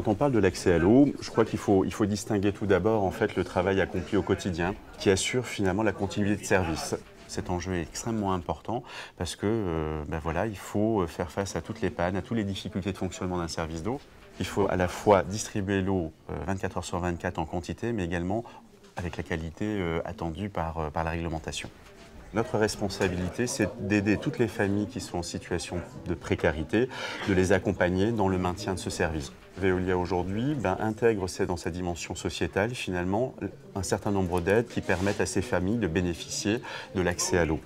Quand on parle de l'accès à l'eau, je crois qu'il faut distinguer tout d'abord en fait, le travail accompli au quotidien qui assure finalement la continuité de service. Cet enjeu est extrêmement important parce que voilà, il faut faire face à toutes les pannes, à toutes les difficultés de fonctionnement d'un service d'eau. Il faut à la fois distribuer l'eau 24 heures sur 24 en quantité, mais également avec la qualité attendue par la réglementation. Notre responsabilité, c'est d'aider toutes les familles qui sont en situation de précarité, de les accompagner dans le maintien de ce service. Veolia aujourd'hui intègre dans sa dimension sociétale finalement un certain nombre d'aides qui permettent à ces familles de bénéficier de l'accès à l'eau.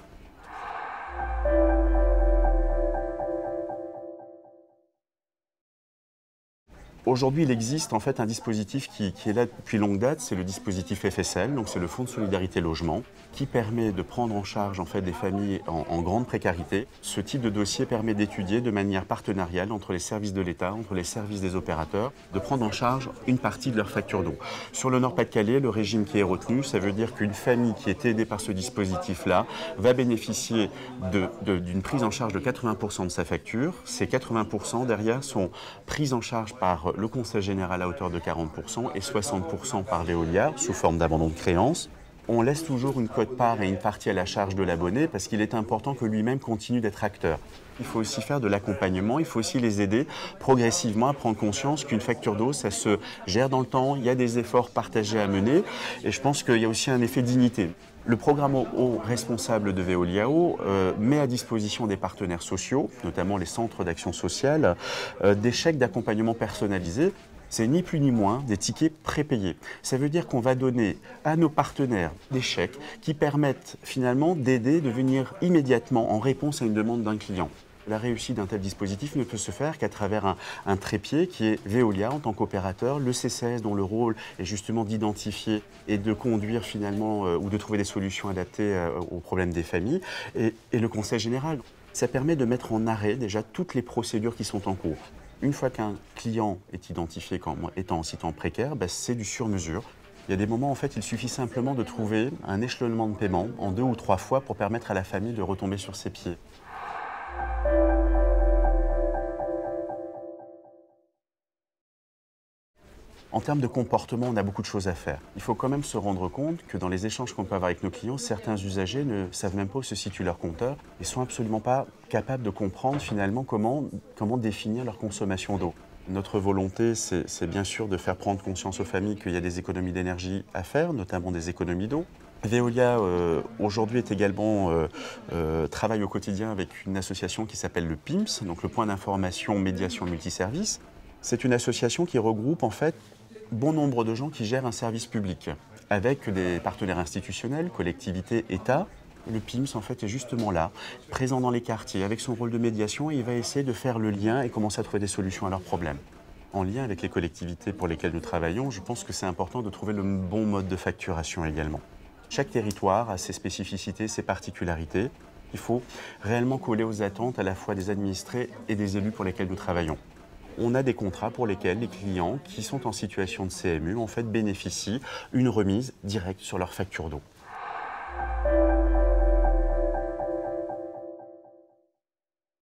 Aujourd'hui, il existe en fait un dispositif qui est là depuis longue date, c'est le dispositif FSL, donc c'est le Fonds de solidarité logement, qui permet de prendre en charge en fait des familles en grande précarité. Ce type de dossier permet d'étudier de manière partenariale entre les services de l'État, entre les services des opérateurs, de prendre en charge une partie de leur facture d'eau. Sur le Nord-Pas-de-Calais, le régime qui est retenu, ça veut dire qu'une famille qui est aidée par ce dispositif-là va bénéficier d'une prise en charge de 80% de sa facture. Ces 80% derrière sont pris en charge par le Conseil général à hauteur de 40% et 60% par Veolia sous forme d'abandon de créances. On laisse toujours une quote-part et une partie à la charge de l'abonné parce qu'il est important que lui-même continue d'être acteur. Il faut aussi faire de l'accompagnement, il faut aussi les aider progressivement à prendre conscience qu'une facture d'eau, ça se gère dans le temps, il y a des efforts partagés à mener et je pense qu'il y a aussi un effet dignité. Le programme eau responsable de Veolia Eau met à disposition des partenaires sociaux, notamment les centres d'action sociale, des chèques d'accompagnement personnalisés. C'est ni plus ni moins des tickets prépayés. Ça veut dire qu'on va donner à nos partenaires des chèques qui permettent finalement d'aider, de venir immédiatement en réponse à une demande d'un client. La réussite d'un tel dispositif ne peut se faire qu'à travers un trépied qui est Veolia en tant qu'opérateur, le CCAS dont le rôle est justement d'identifier et de conduire finalement ou de trouver des solutions adaptées aux problèmes des familles et le Conseil général. Ça permet de mettre en arrêt déjà toutes les procédures qui sont en cours. Une fois qu'un client est identifié comme étant en situation précaire, c'est du sur-mesure. Il y a des moments, en fait, il suffit simplement de trouver un échelonnement de paiement en 2 ou 3 fois pour permettre à la famille de retomber sur ses pieds. En termes de comportement, on a beaucoup de choses à faire. Il faut quand même se rendre compte que dans les échanges qu'on peut avoir avec nos clients, certains usagers ne savent même pas où se situe leur compteur et ne sont absolument pas capables de comprendre finalement comment définir leur consommation d'eau. Notre volonté, c'est bien sûr de faire prendre conscience aux familles qu'il y a des économies d'énergie à faire, notamment des économies d'eau. Veolia aujourd'hui est également travaille au quotidien avec une association qui s'appelle le PIMS, donc le point d'information médiation multiservice. C'est une association qui regroupe en fait bon nombre de gens qui gèrent un service public, avec des partenaires institutionnels, collectivités, État. Le PIMS, en fait, est justement là, présent dans les quartiers, avec son rôle de médiation, et il va essayer de faire le lien et commencer à trouver des solutions à leurs problèmes. En lien avec les collectivités pour lesquelles nous travaillons, je pense que c'est important de trouver le bon mode de facturation également. Chaque territoire a ses spécificités, ses particularités. Il faut réellement coller aux attentes à la fois des administrés et des élus pour lesquels nous travaillons. On a des contrats pour lesquels les clients qui sont en situation de CMU en fait bénéficient d'une remise directe sur leur facture d'eau.